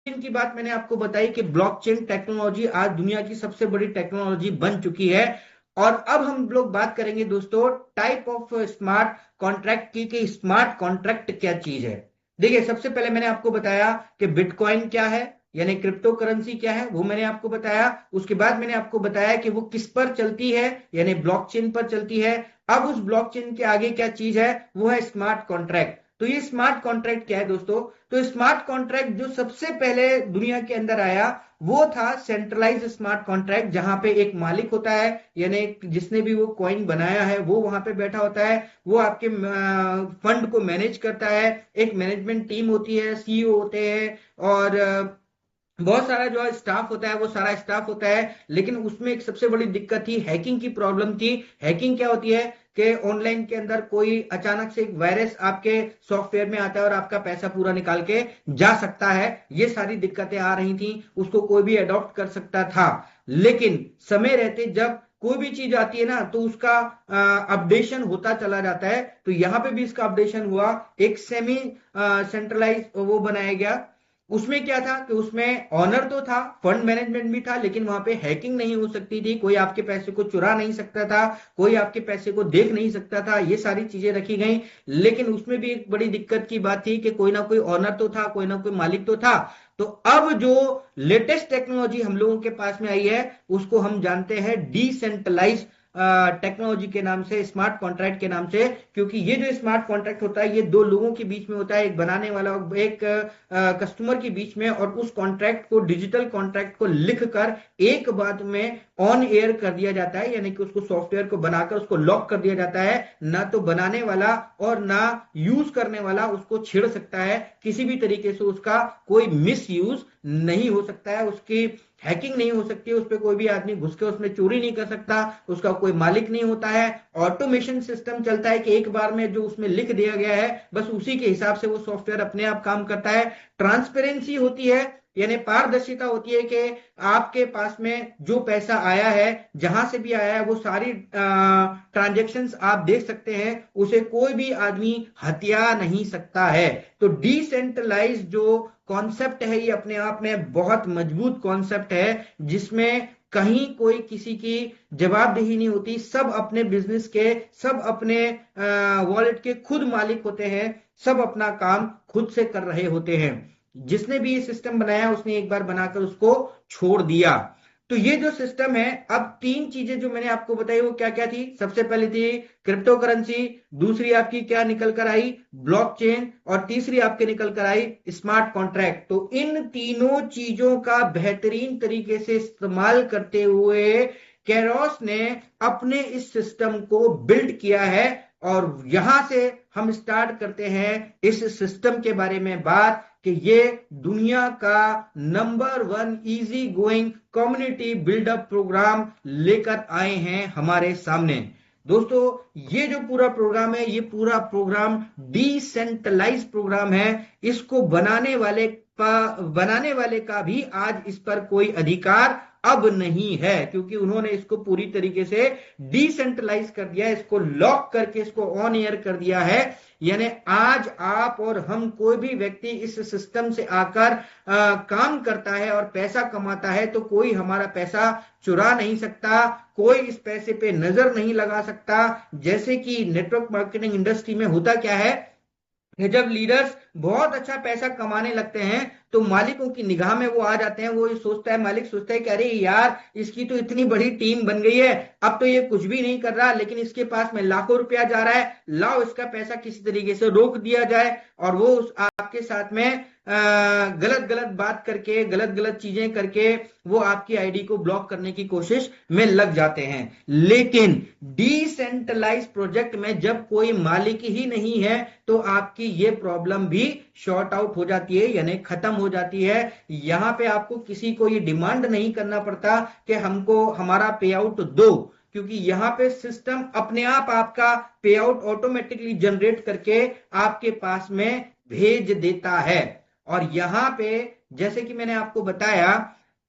की बात मैंने आपको बताई कि ब्लॉकचेन टेक्नोलॉजी आज दुनिया की सबसे बड़ी टेक्नोलॉजी बन चुकी है। और अब हम लोग बात करेंगे दोस्तों टाइप ऑफ स्मार्ट कॉन्ट्रैक्ट की, कि स्मार्ट कॉन्ट्रैक्ट क्या चीज है। देखिए, सबसे पहले मैंने आपको बताया कि बिटकॉइन क्या है, यानी क्रिप्टो करेंसी क्या है, वो मैंने आपको बताया। उसके बाद मैंने आपको बताया कि वो किस पर चलती है, यानी ब्लॉकचेन पर चलती है। अब उस ब्लॉकचेन के आगे क्या चीज है, वो है स्मार्ट कॉन्ट्रैक्ट। तो ये स्मार्ट कॉन्ट्रैक्ट क्या है दोस्तों? तो स्मार्ट कॉन्ट्रैक्ट जो सबसे पहले दुनिया के अंदर आया वो था सेंट्रलाइज स्मार्ट कॉन्ट्रैक्ट, जहां पे एक मालिक होता है, यानी जिसने भी वो कॉइन बनाया है वो वहां पे बैठा होता है, वो आपके फंड को मैनेज करता है। एक मैनेजमेंट टीम होती है, सीईओ होते हैं, और बहुत सारा जो स्टाफ होता है वो सारा स्टाफ होता है। लेकिन उसमें एक सबसे बड़ी दिक्कत थी, हैकिंग की प्रॉब्लम थी। हैकिंग क्या होती है कि ऑनलाइन के अंदर कोई अचानक से एक वायरस आपके सॉफ्टवेयर में आता है और आपका पैसा पूरा निकाल के जा सकता है। ये सारी दिक्कतें आ रही थी, उसको कोई भी अडॉप्ट कर सकता था। लेकिन समय रहते जब कोई भी चीज आती है ना, तो उसका अपडेशन होता चला जाता है। तो यहां पे भी इसका अपडेशन हुआ, एक सेमी सेंट्रलाइज वो बनाया गया। उसमें क्या था कि उसमें ऑनर तो था, फंड मैनेजमेंट भी था, लेकिन वहां पे हैकिंग नहीं हो सकती थी, कोई आपके पैसे को चुरा नहीं सकता था, कोई आपके पैसे को देख नहीं सकता था, ये सारी चीजें रखी गई। लेकिन उसमें भी एक बड़ी दिक्कत की बात थी कि कोई ना कोई ऑनर तो था, कोई ना कोई मालिक तो था। तो अब जो लेटेस्ट टेक्नोलॉजी हम लोगों के पास में आई है उसको हम जानते हैं डिसेंट्रलाइज टेक्नोलॉजी के नाम से, स्मार्ट कॉन्ट्रैक्ट के नाम से। क्योंकि ये जो स्मार्ट कॉन्ट्रैक्ट होता है ये दो लोगों के बीच में होता है, एक बनाने वाला, एक कस्टमर के बीच में, और उस कॉन्ट्रैक्ट को, डिजिटल कॉन्ट्रैक्ट को लिख कर एक बात में ऑन एयर कर दिया जाता है, यानी कि उसको सॉफ्टवेयर को बनाकर उसको लॉक कर दिया जाता है। ना तो बनाने वाला और ना यूज करने वाला उसको छेड़ सकता है, किसी भी तरीके से उसका कोई मिस यूज नहीं हो सकता है, उसकी हैकिंग नहीं हो सकती, उस पर कोई भी आदमी घुस के उसमें चोरी नहीं कर सकता, उसका कोई मालिक नहीं होता है। ऑटोमेशन सिस्टम चलता है कि एक बार में जो उसमें लिख दिया गया है बस उसी के हिसाब से वो सॉफ्टवेयर अपने आप काम करता है। ट्रांसपेरेंसी होती है, यानी पारदर्शिता होती है कि आपके पास में जो पैसा आया है, जहां से भी आया है, वो सारी ट्रांजेक्शन्स आप देख सकते हैं, उसे कोई भी आदमी हत्या नहीं सकता है। तो डिसेंट्रलाइज जो कॉन्सेप्ट है ये अपने आप में बहुत मजबूत कॉन्सेप्ट है, जिसमें कहीं कोई किसी की जवाबदेही नहीं होती, सब अपने बिजनेस के, सब अपने वॉलेट के खुद मालिक होते हैं, सब अपना काम खुद से कर रहे होते हैं। जिसने भी ये सिस्टम बनाया उसने एक बार बनाकर उसको छोड़ दिया। तो ये जो सिस्टम है, अब तीन चीजें जो मैंने आपको बताई वो क्या क्या थी? सबसे पहले थी क्रिप्टो करेंसी, दूसरी आपकी क्या निकल कर आई, ब्लॉकचेन, और तीसरी आपके निकल कर आई स्मार्ट कॉन्ट्रैक्ट। तो इन तीनों चीजों का बेहतरीन तरीके से इस्तेमाल करते हुए कैरोस ने अपने इस सिस्टम को बिल्ड किया है। और यहां से हम स्टार्ट करते हैं इस सिस्टम के बारे में बात, कि ये दुनिया का number one easy going community build up programme लेकर आए हैं हमारे सामने। दोस्तों, ये जो पूरा प्रोग्राम है ये पूरा प्रोग्राम डिसेंट्रलाइज प्रोग्राम है। इसको बनाने वाले का भी आज इस पर कोई अधिकार अब नहीं है, क्योंकि उन्होंने इसको पूरी तरीके से डिसेंट्रलाइज कर दिया है, इसको लॉक करके इसको ऑन एयर कर दिया है। यानी आज आप और हम, कोई भी व्यक्ति इस सिस्टम से आकर काम करता है और पैसा कमाता है, तो कोई हमारा पैसा चुरा नहीं सकता, कोई इस पैसे पे नजर नहीं लगा सकता। जैसे कि नेटवर्क मार्केटिंग इंडस्ट्री में होता क्या है कि जब लीडर्स बहुत अच्छा पैसा कमाने लगते हैं तो मालिकों की निगाह में वो आ जाते हैं, वो ये सोचता है, मालिक सोचता है कि अरे यार, इसकी तो इतनी बड़ी टीम बन गई है, अब तो ये कुछ भी नहीं कर रहा, लेकिन इसके पास में लाखों रुपया जा रहा है, लाओ इसका पैसा किसी तरीके से रोक दिया जाए। और वो आपके साथ में गलत गलत बात करके, गलत गलत चीजें करके वो आपकी आईडी को ब्लॉक करने की कोशिश में लग जाते हैं। लेकिन डिसेंट्रलाइज प्रोजेक्ट में जब कोई मालिक ही नहीं है तो आपकी ये प्रॉब्लम भी शॉर्ट आउट हो जाती है, यानी खत्म हो जाती है। यहां पे आपको किसी को ये डिमांड नहीं करना पड़ता कि हमको हमारा पे आउट दो, क्योंकि यहां पे सिस्टम अपने आप आपका पे आउट ऑटोमेटिकली जनरेट करके आपके पास में भेज देता है। और यहां पे जैसे कि मैंने आपको बताया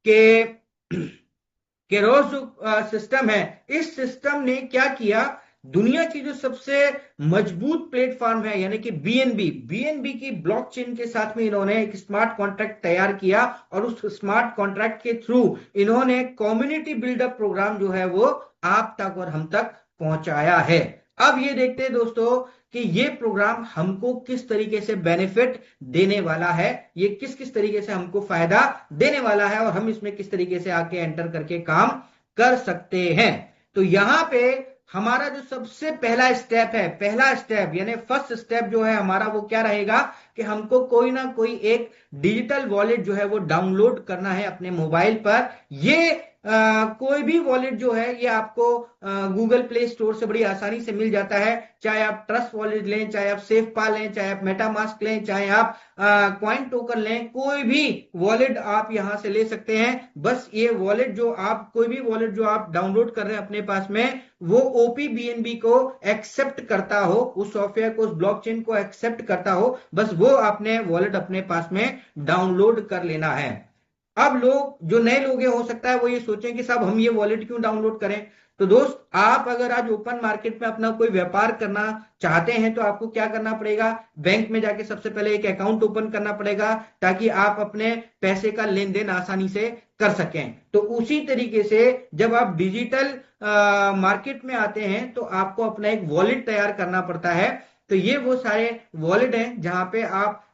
कि केरोस जो सिस्टम है, इस सिस्टम ने क्या किया दुनिया की जो सबसे मजबूत प्लेटफॉर्म है यानी कि बीएनबी की ब्लॉकचेन के साथ में इन्होंने एक स्मार्ट कॉन्ट्रैक्ट तैयार किया और उस स्मार्ट कॉन्ट्रैक्ट के थ्रू इन्होंने कम्युनिटी बिल्डअप प्रोग्राम जो है वो आप तक और हम तक पहुंचाया है। अब ये देखते हैं दोस्तों कि ये प्रोग्राम हमको किस तरीके से बेनिफिट देने वाला है, ये किस किस तरीके से हमको फायदा देने वाला है और हम इसमें किस तरीके से आके एंटर करके काम कर सकते हैं। तो यहां पे हमारा जो सबसे पहला स्टेप यानी फर्स्ट स्टेप जो है हमारा वो क्या रहेगा कि हमको कोई ना कोई एक डिजिटल वॉलेट जो है वो डाउनलोड करना है अपने मोबाइल पर। ये कोई भी वॉलेट जो है ये आपको गूगल प्ले स्टोर से बड़ी आसानी से मिल जाता है। चाहे आप ट्रस्ट वॉलेट लें, चाहे आप सेफपा लें, चाहे आप मेटामास्क लें, चाहे आप कॉइन टोकन लें, कोई भी वॉलेट आप यहां से ले सकते हैं। बस ये वॉलेट जो आप कोई भी वॉलेट जो आप डाउनलोड कर रहे हैं अपने पास में वो ओपीबीएनबी को एक्सेप्ट करता हो, उस सॉफ्टवेयर को, उस ब्लॉकचेन को एक्सेप्ट करता हो, बस वो आपने वॉलेट अपने पास में डाउनलोड कर लेना है। अब लोग जो नए लोग हैं हो सकता है वो ये सोचें कि साहब हम ये वॉलेट क्यों डाउनलोड करें। तो दोस्त, आप अगर आज ओपन मार्केट में अपना कोई व्यापार करना चाहते हैं तो आपको क्या करना पड़ेगा, बैंक में जाके सबसे पहले एक अकाउंट ओपन करना पड़ेगा ताकि आप अपने पैसे का लेन देन आसानी से कर सकें। तो उसी तरीके से जब आप डिजिटल मार्केट में आते हैं तो आपको अपना एक वॉलेट तैयार करना पड़ता है। तो ये वो सारे वॉलेट हैं जहां पे आप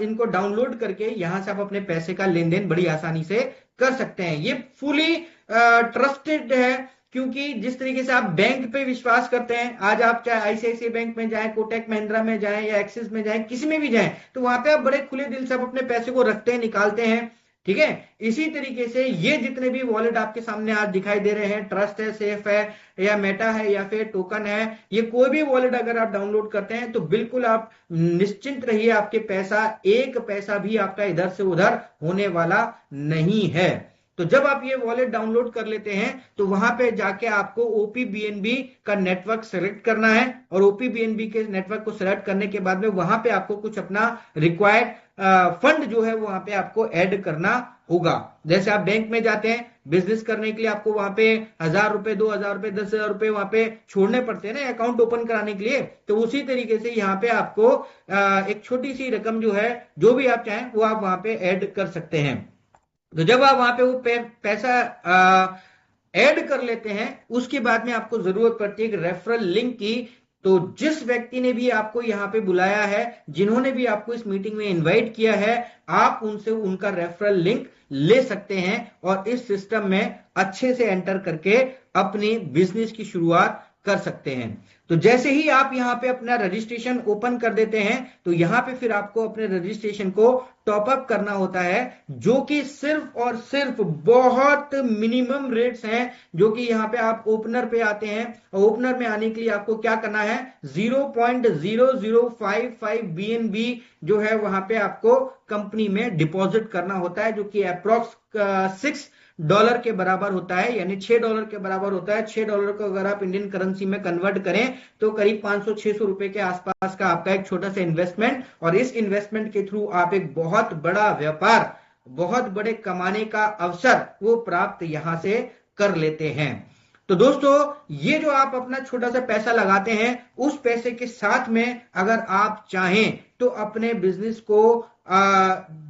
इनको डाउनलोड करके यहां से आप अपने पैसे का लेन देन बड़ी आसानी से कर सकते हैं। ये फुली ट्रस्टेड है क्योंकि जिस तरीके से आप बैंक पे विश्वास करते हैं, आज आप चाहे आईसीआईसीआई बैंक में जाएं, कोटक महिंद्रा में जाएं या एक्सिस में जाएं, किसी में भी जाएं, तो वहां पे आप बड़े खुले दिल से आप अपने पैसे को रखते हैं, निकालते हैं। ठीक है, इसी तरीके से ये जितने भी वॉलेट आपके सामने आज दिखाई दे रहे हैं, ट्रस्ट है, सेफ है या मेटा है या फिर टोकन है, ये कोई भी वॉलेट अगर आप डाउनलोड करते हैं तो बिल्कुल आप निश्चिंत रहिए, आपके पैसा एक पैसा भी आपका इधर से उधर होने वाला नहीं है। तो जब आप ये वॉलेट डाउनलोड कर लेते हैं तो वहां पे जाके आपको ओपीबीएनबी का नेटवर्क सेलेक्ट करना है और ओपीबीएनबी के नेटवर्क को सेलेक्ट करने के बाद में वहां पे आपको कुछ अपना रिक्वायर्ड फंड जो है वहां पे आपको ऐड करना होगा। जैसे आप बैंक में जाते हैं बिजनेस करने के लिए, आपको वहां पे 1,000 रुपए, 2,000 रुपए, 10,000 रुपए वहां पे छोड़ने पड़ते हैं ना अकाउंट ओपन कराने के लिए। तो उसी तरीके से यहाँ पे आपको एक छोटी सी रकम जो है, जो भी आप चाहें वो आप वहां पे ऐड कर सकते हैं। तो जब आप वहां पे वो पैसा ऐड कर लेते हैं उसके बाद में आपको जरूरत पड़ती है एक रेफरल लिंक की। तो जिस व्यक्ति ने भी आपको यहां पे बुलाया है, जिन्होंने भी आपको इस मीटिंग में इनवाइट किया है, आप उनसे उनका रेफरल लिंक ले सकते हैं और इस सिस्टम में अच्छे से एंटर करके अपनी बिजनेस की शुरुआत कर सकते हैं। तो जैसे ही आप यहां पे अपना रजिस्ट्रेशन ओपन कर देते हैं तो यहां पे फिर आपको अपने रजिस्ट्रेशन को टॉप अप करना होता है, जो कि सिर्फ और सिर्फ बहुत मिनिमम रेट्स हैं, जो कि यहां पे आप ओपनर पे आते हैं और ओपनर में आने के लिए आपको क्या करना है, 0.0055 बीएनबी जो है वहां पे आपको कंपनी में डिपॉजिट करना होता है, जो कि अप्रोक्स $6 के बराबर होता है, यानी $6 के बराबर होता है। $6 को अगर आप इंडियन करेंसी में कन्वर्ट करें तो करीब 500-600 रुपए के आसपास का आपका एक छोटा सा इन्वेस्टमेंट, और इस इन्वेस्टमेंट के थ्रू आप एक बहुत बड़ा व्यापार, बहुत बड़े कमाने का अवसर वो प्राप्त यहां से कर लेते हैं। तो दोस्तों, ये जो आप अपना छोटा सा पैसा लगाते हैं, उस पैसे के साथ में अगर आप चाहें तो अपने बिजनेस को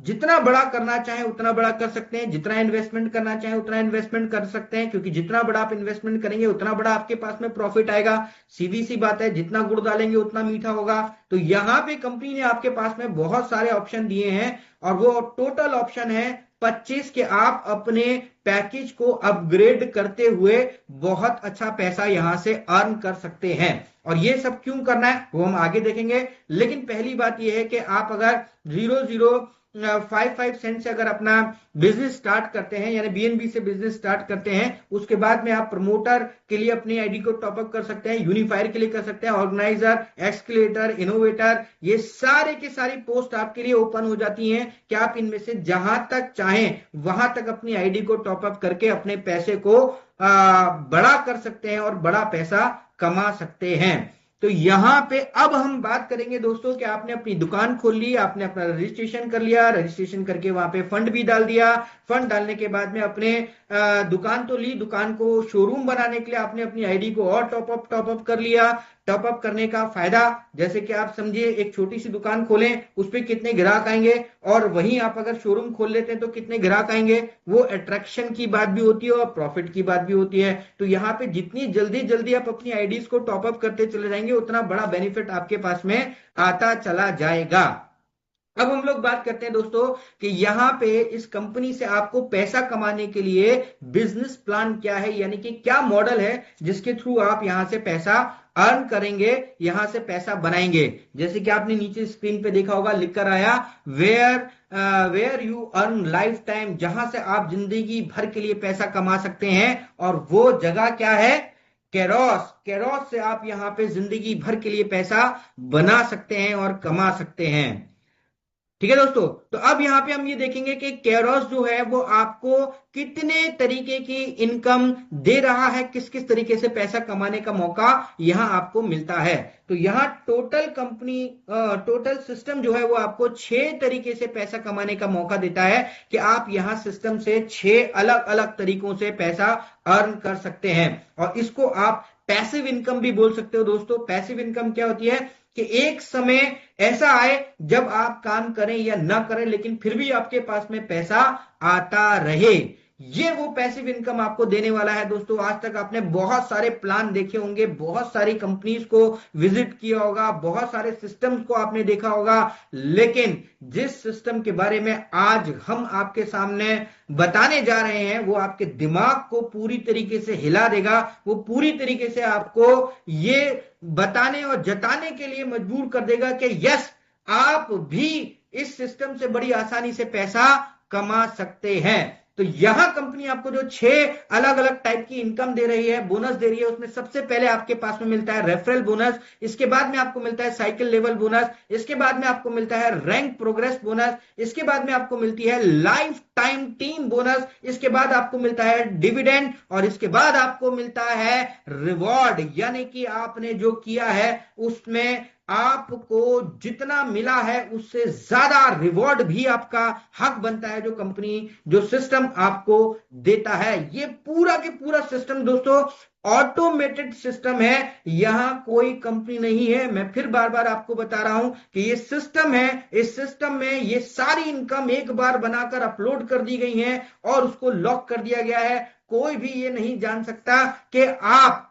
जितना बड़ा करना चाहें उतना बड़ा कर सकते हैं, जितना इन्वेस्टमेंट करना चाहें उतना इन्वेस्टमेंट कर सकते हैं, क्योंकि जितना बड़ा आप इन्वेस्टमेंट करेंगे उतना बड़ा आपके पास में प्रॉफिट आएगा। सीधी सी बात है, जितना गुड़ डालेंगे उतना मीठा होगा। तो यहां पे कंपनी ने आपके पास में बहुत सारे ऑप्शन दिए हैं और वो टोटल ऑप्शन है 25 के। आप अपने पैकेज को अपग्रेड करते हुए बहुत अच्छा पैसा यहां से अर्न कर सकते हैं। और ये सब क्यों करना है वो हम आगे देखेंगे, लेकिन पहली बात यह है कि आप अगर 0.055 सेंट से अगर अपना बिजनेस स्टार्ट करते हैं, यानी बीएनबी से बिजनेस स्टार्ट करते हैं, उसके बाद में आप प्रमोटर के लिए अपनी आईडी को टॉपअप कर सकते हैं, यूनिफायर के लिए कर सकते हैं, ऑर्गेनाइजर, एक्सक्लेटर, इनोवेटर, ये सारे की सारी पोस्ट आपके लिए ओपन हो जाती हैं कि आप इनमें से जहां तक चाहें वहां तक अपनी आईडी को टॉपअप करके अपने पैसे को बड़ा कर सकते हैं और बड़ा पैसा कमा सकते हैं। तो यहां पे अब हम बात करेंगे दोस्तों कि आपने अपनी दुकान खोल ली, आपने अपना रजिस्ट्रेशन कर लिया, रजिस्ट्रेशन करके वहां पे फंड भी डाल दिया, फंड डालने के बाद में अपने दुकान तो ली, दुकान को शोरूम बनाने के लिए आपने अपनी आईडी को और टॉप अप कर लिया। टॉप अप करने का फायदा, जैसे कि आप समझिए एक छोटी सी दुकान खोलें, उस पर कितने ग्राहक आएंगे, और वहीं आप अगर शोरूम खोल लेते हैं तो कितने ग्राहक आएंगे, वो अट्रैक्शन की बात भी होती है और प्रॉफिट की बात भी होती है। तो यहाँ पे जितनी जल्दी जल्दी आप अपनी आईडीज को टॉप अप करते चले जाएंगे, उतना बड़ा बेनिफिट आपके पास में आता चला जाएगा। अब हम लोग बात करते हैं दोस्तों कि यहां पे इस कंपनी से आपको पैसा कमाने के लिए बिजनेस प्लान क्या है, यानी कि क्या मॉडल है जिसके थ्रू आप यहां से पैसा अर्न करेंगे, यहां से पैसा बनाएंगे। जैसे कि आपने नीचे स्क्रीन पे देखा होगा, लिख कर आया where you earn lifetime, जहां से आप जिंदगी भर के लिए पैसा कमा सकते हैं, और वो जगह क्या है, केरोस। केरोस से आप यहां पे जिंदगी भर के लिए पैसा बना सकते हैं और कमा सकते हैं। ठीक है दोस्तों, तो अब यहां पे हम ये देखेंगे कि केरोस जो है वो आपको कितने तरीके की इनकम दे रहा है, किस किस तरीके से पैसा कमाने का मौका यहां आपको मिलता है। तो यहां टोटल सिस्टम जो है वो आपको 6 तरीके से पैसा कमाने का मौका देता है कि आप यहां सिस्टम से 6 अलग अलग तरीकों से पैसा अर्न कर सकते हैं। और इसको आप पैसिव इनकम भी बोल सकते हो दोस्तों। पैसिव इनकम क्या होती है कि एक समय ऐसा आए जब आप काम करें या ना करें, लेकिन फिर भी आपके पास में पैसा आता रहे, ये वो पैसिव इनकम आपको देने वाला है दोस्तों। आज तक आपने बहुत सारे प्लान देखे होंगे, बहुत सारी कंपनीज को विजिट किया होगा, बहुत सारे सिस्टम्स को आपने देखा होगा, लेकिन जिस सिस्टम के बारे में आज हम आपके सामने बताने जा रहे हैं वो आपके दिमाग को पूरी तरीके से हिला देगा। वो पूरी तरीके से आपको ये बताने और जताने के लिए मजबूर कर देगा कि यस, आप भी इस सिस्टम से बड़ी आसानी से पैसा कमा सकते हैं। तो यहां कंपनी आपको जो 6 अलग अलग टाइप की इनकम दे रही है, बोनस दे रही है, उसमें सबसे पहले आपके पास में मिलता है रेफरल बोनस, इसके बाद में आपको मिलता है साइकिल लेवल बोनस, इसके बाद में आपको मिलता है रैंक प्रोग्रेस बोनस, इसके बाद में आपको मिलती है लाइफ टाइम टीम बोनस, इसके बाद आपको मिलता है डिविडेंड, और इसके बाद आपको मिलता है रिवॉर्ड, यानी कि आपने जो किया है उसमें आपको जितना मिला है उससे ज्यादा रिवॉर्ड भी आपका हक बनता है, जो कंपनी जो सिस्टम आपको देता है। ये पूरा के पूरा सिस्टम दोस्तों ऑटोमेटेड सिस्टम है, यहां कोई कंपनी नहीं है। मैं फिर बार बार आपको बता रहा हूं कि ये सिस्टम है, इस सिस्टम में ये सारी इनकम एक बार बनाकर अपलोड कर दी गई है और उसको लॉक कर दिया गया है। कोई भी ये नहीं जान सकता कि आप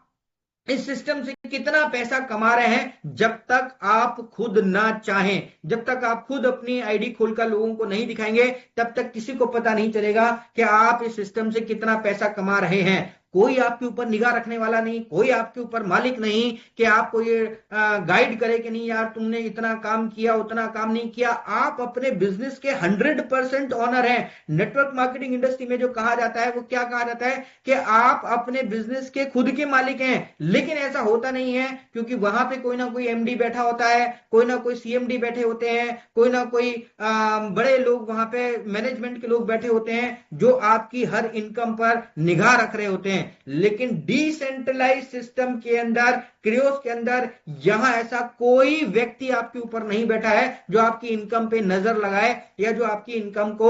इस सिस्टम से कितना पैसा कमा रहे हैं जब तक आप खुद ना चाहें। जब तक आप खुद अपनी आईडी खोलकर लोगों को नहीं दिखाएंगे, तब तक किसी को पता नहीं चलेगा कि आप इस सिस्टम से कितना पैसा कमा रहे हैं। कोई आपके ऊपर निगाह रखने वाला नहीं, कोई आपके ऊपर मालिक नहीं कि आपको ये गाइड करे कि नहीं यार तुमने इतना काम किया, उतना काम नहीं किया। आप अपने बिजनेस के 100% ऑनर हैं। नेटवर्क मार्केटिंग इंडस्ट्री में जो कहा जाता है वो क्या कहा जाता है कि आप अपने बिजनेस के खुद के मालिक हैं, लेकिन ऐसा होता नहीं है, क्योंकि वहां पे कोई ना कोई एमडी बैठा होता है, कोई ना कोई सीएमडी बैठे होते हैं, कोई ना कोई बड़े लोग वहां पे मैनेजमेंट के लोग बैठे होते हैं जो आपकी हर इनकम पर निगाह रख रहे होते हैं। लेकिन डिसेंट्रलाइज सिस्टम के अंदर, क्रियोस के अंदर, यहां ऐसा कोई व्यक्ति आपके ऊपर नहीं बैठा है जो आपकी इनकम पे नजर लगाए या जो आपकी इनकम को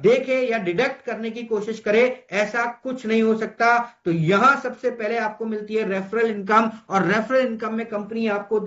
देखे या डिडक्ट करने की कोशिश करे। ऐसा कुछ नहीं हो सकता। तो यहां सबसे पहले आपको मिलती है रेफरल इनकम, और रेफरल इनकम में कंपनी आपको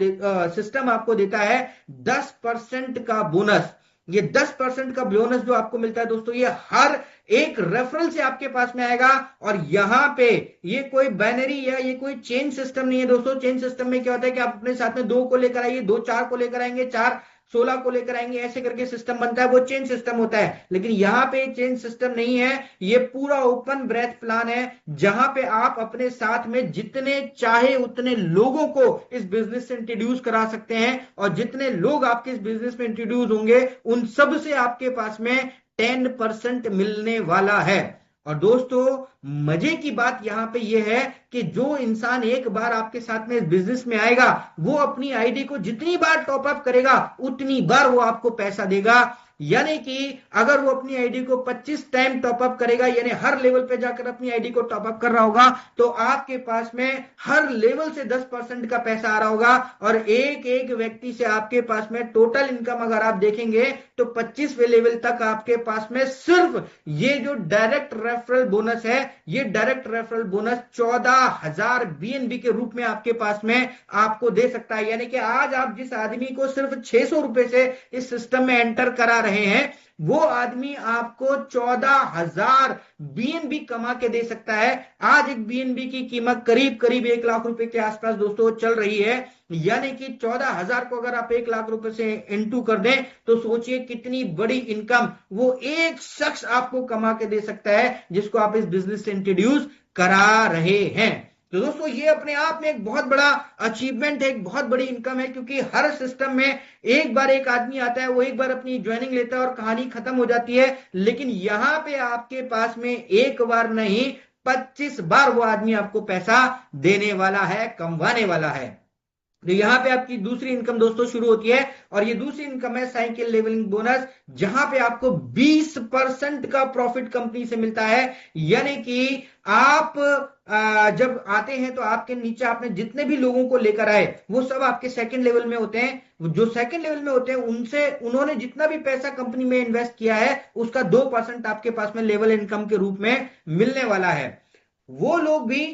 सिस्टम आपको देता है 10% का बोनस। ये 10% का बोनस जो आपको मिलता है दोस्तों, ये हर एक रेफरल से आपके पास में आएगा। और यहां पे ये कोई बाइनरी या ये कोई चेन सिस्टम नहीं है दोस्तों। चेन सिस्टम में क्या होता है कि आप अपने साथ में 2 को लेकर आइए, 2 4 को लेकर आएंगे, 4 16 को लेकर आएंगे, ऐसे करके सिस्टम बनता है, वो चेन सिस्टम होता है। लेकिन यहां पे चेन सिस्टम नहीं है, ये पूरा ओपन ब्रेथ प्लान है, जहां पे आप अपने साथ में जितने चाहे उतने लोगों को इस बिजनेस से इंट्रोड्यूस करा सकते हैं, और जितने लोग आपके इस बिजनेस में इंट्रोड्यूस होंगे उन सब से आपके पास में 10% मिलने वाला है। और दोस्तों मजे की बात यहां पे यह है कि जो इंसान एक बार आपके साथ में इस बिजनेस में आएगा, वो अपनी आईडी को जितनी बार टॉप अप करेगा उतनी बार वो आपको पैसा देगा। यानी कि अगर वो अपनी आईडी को 25 टाइम टॉपअप करेगा, यानी हर लेवल पे जाकर अपनी आईडी को टॉपअप कर रहा होगा, तो आपके पास में हर लेवल से 10% का पैसा आ रहा होगा। और एक एक व्यक्ति से आपके पास में टोटल इनकम अगर आप देखेंगे तो 25वें लेवल तक आपके पास में सिर्फ ये जो डायरेक्ट रेफरल बोनस है, ये डायरेक्ट रेफरल बोनस 14,000 बीएनबी के रूप में आपके पास में आपको दे सकता है। यानी कि आज आप जिस आदमी को सिर्फ 600 रुपए से इस सिस्टम में एंटर करा रहे हैं, वो आदमी आपको 14,000 बीएनबी कमा के दे सकता है। आज एक बीएनबी की कीमत करीब करीब 1 लाख रुपए के आसपास दोस्तों चल रही है। यानी कि 14,000 को अगर आप 1 लाख रुपए से इंटू कर दें तो सोचिए कितनी बड़ी इनकम वो एक शख्स आपको कमा के दे सकता है, जिसको आप इस बिजनेस से इंट्रोड्यूस करा रहे हैं। तो दोस्तों ये अपने आप में एक बहुत बड़ा अचीवमेंट है, एक बहुत बड़ी इनकम है, क्योंकि हर सिस्टम में एक बार एक आदमी आता है, वो एक बार अपनी ज्वाइनिंग लेता है और कहानी खत्म हो जाती है। लेकिन यहां पे आपके पास में एक बार नहीं 25 बार वो आदमी आपको पैसा देने वाला है, कमवाने वाला है। तो यहां पे आपकी दूसरी इनकम दोस्तों शुरू होती है, और ये दूसरी इनकम है साइकिल लेवलिंग बोनस, जहां पे आपको 20% का प्रॉफिट कंपनी से मिलता है। यानी कि आप जब आते हैं तो आपके नीचे आपने जितने भी लोगों को लेकर आए वो सब आपके सेकंड लेवल में होते हैं। जो सेकंड लेवल में होते हैं उनसे उन्होंने जितना भी पैसा कंपनी में इन्वेस्ट किया है उसका 2% आपके पास में लेवल इनकम के रूप में मिलने वाला है। वो लोग भी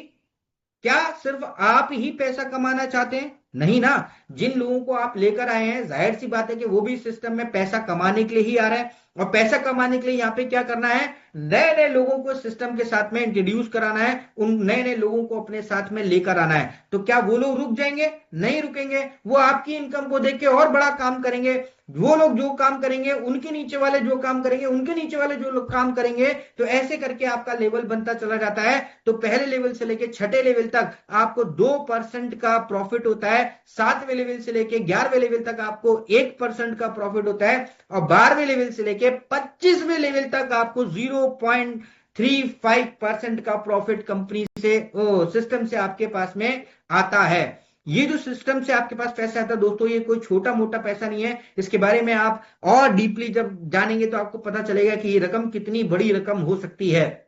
क्या सिर्फ आप ही पैसा कमाना चाहते हैं? नहीं ना। जिन लोगों को आप लेकर आए हैं जाहिर सी बात है कि वो भी सिस्टम में पैसा कमाने के लिए ही आ रहे हैं, और पैसा कमाने के लिए यहाँ पे क्या करना है, नए नए लोगों को सिस्टम के साथ में इंट्रोड्यूस कराना है, उन नए नए लोगों को अपने साथ में लेकर आना है। तो क्या वो लोग रुक जाएंगे? नहीं रुकेंगे। वो आपकी इनकम को देख के और बड़ा काम करेंगे। वो लोग जो काम करेंगे उनके नीचे वाले जो काम करेंगे, उनके नीचे वाले जो लोग काम करेंगे, तो ऐसे करके आपका लेवल बनता चला जाता है। तो पहले लेवल से लेके छठे लेवल तक आपको 2% का प्रॉफिट होता है। 7वें लेवल से लेके 11वें लेवल तक आपको 1% का प्रॉफिट होता है, और 12वें लेवल से लेके 25वें लेवल तक आपको 0.35% का प्रॉफिट कंपनी से सिस्टम से आपके पास में आता है। ये जो सिस्टम से आपके पास पैसा आता है दोस्तों, ये कोई छोटा मोटा पैसा नहीं है। इसके बारे में आप और डीपली जब जानेंगे तो आपको पता चलेगा कि ये रकम कितनी बड़ी रकम हो सकती है।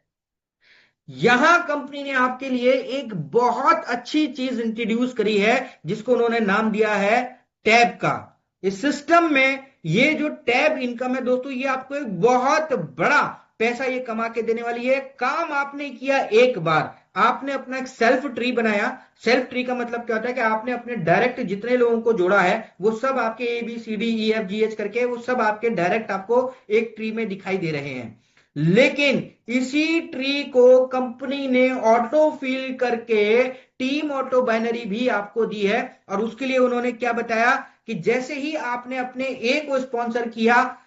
यहां कंपनी ने आपके लिए एक बहुत अच्छी चीज इंट्रोड्यूस करी है, जिसको उन्होंने नाम दिया है टैब का। इस सिस्टम में ये जो टैब इनकम है दोस्तों, ये आपको एक बहुत बड़ा पैसा ये कमा के देने वाली है। काम आपने किया एक बार, आपने अपना एक सेल्फ ट्री बनाया। सेल्फ ट्री का मतलब क्या होता है कि आपने अपने डायरेक्ट जितने लोगों को जोड़ा है वो सब आपके ABCDEFGH करके वो सब आपके डायरेक्ट आपको एक ट्री में दिखाई दे रहे हैं। लेकिन इसी ट्री को कंपनी ने ऑटो फिल करके टीम ऑटो बाइनरी भी आपको दी है, और उसके लिए उन्होंने क्या बताया कि जैसे ही आपने अपने ए को स्पॉन्सर किया,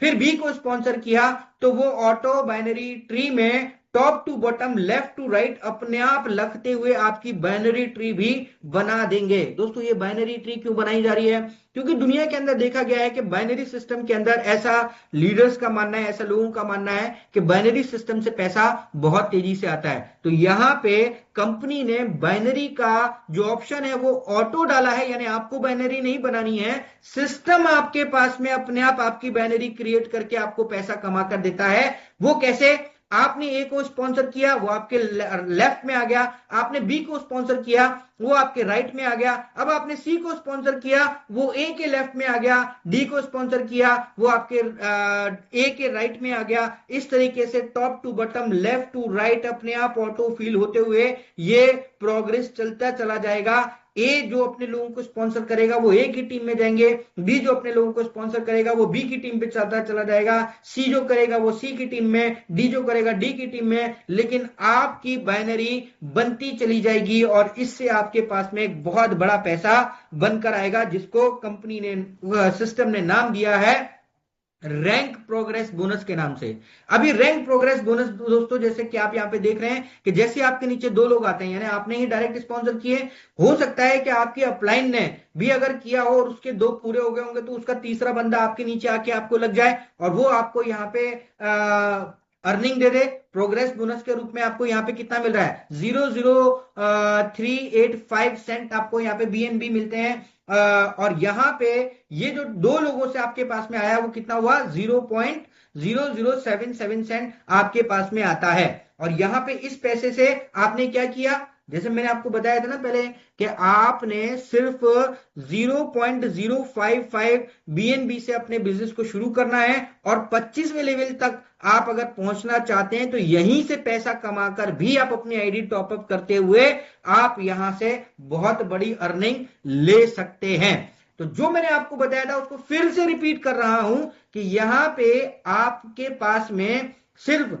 फिर बी को स्पॉन्सर किया, तो वो ऑटो बाइनरी ट्री में top to bottom left to right अपने आप लगते हुए आपकी बाइनरी ट्री भी बना देंगे। दोस्तों ये बाइनरी ट्री क्यों बनाई जा रही है? क्योंकि दुनिया के अंदर देखा गया है कि बाइनरी सिस्टम के अंदर ऐसा लीडर्स का मानना है, ऐसा लोगों का मानना है कि बाइनरी सिस्टम से पैसा बहुत तेजी से आता है। तो यहां पे कंपनी ने बाइनरी का जो ऑप्शन है वो ऑटो डाला है, यानी आपको बाइनरी नहीं बनानी है, सिस्टम आपके पास में अपने आप आपकी बाइनरी क्रिएट करके आपको पैसा कमा कर देता है। वो कैसे? आपने ए को स्पॉन्सर किया, वो आपके लेफ्ट में आ गया। आपने बी को स्पॉन्सर किया, वो आपके राइट में आ गया। अब आपने सी को स्पॉन्सर किया, वो ए के लेफ्ट में आ गया। डी को स्पॉन्सर किया, वो आपके ए के राइट में आ गया। इस तरीके से top to bottom left to right अपने आप ऑटो फिल होते हुए ये प्रोग्रेस चलता चला जाएगा। ए जो अपने लोगों को स्पॉन्सर करेगा वो ए की टीम में जाएंगे, बी जो अपने लोगों को स्पॉन्सर करेगा वो बी की टीम पे चलता चला जाएगा, सी जो करेगा वो सी की टीम में, डी जो करेगा डी की टीम में। लेकिन आपकी बाइनरी बनती चली जाएगी और इससे आपके पास में एक बहुत बड़ा पैसा बनकर आएगा, जिसको कंपनी ने सिस्टम ने नाम दिया है रैंक प्रोग्रेस बोनस के नाम से। अभी रैंक प्रोग्रेस बोनस दोस्तों, जैसे कि आप यहां पे देख रहे हैं कि जैसे आपके नीचे दो लोग आते हैं, यानी आपने ही डायरेक्ट स्पॉन्सर किए, हो सकता है कि आपकी अपलाइन ने भी अगर किया हो और उसके 2 पूरे हो गए होंगे, तो उसका तीसरा बंदा आपके नीचे आके आपको लग जाए और वो आपको यहाँ पे अर्निंग दे दे। प्रोग्रेस बोनस के रूप में आपको यहाँ पे कितना मिल रहा है? 0.00385 सेंट आपको यहाँ पे BNB मिलते हैं। और यहां पे ये जो दो लोगों से आपके पास में आया वो कितना हुआ, 0.0077 सेंट आपके पास में आता है। और यहां पे इस पैसे से आपने क्या किया, जैसे मैंने आपको बताया था ना पहले कि आपने सिर्फ 0.055 बीएनबी से अपने बिजनेस को शुरू करना है, और 25वें लेवल तक आप अगर पहुंचना चाहते हैं तो यहीं से पैसा कमाकर भी आप अपनी आईडी टॉपअप करते हुए आप यहां से बहुत बड़ी अर्निंग ले सकते हैं। तो जो मैंने आपको बताया था उसको फिर से रिपीट कर रहा हूं कि यहां पे आपके पास में सिर्फ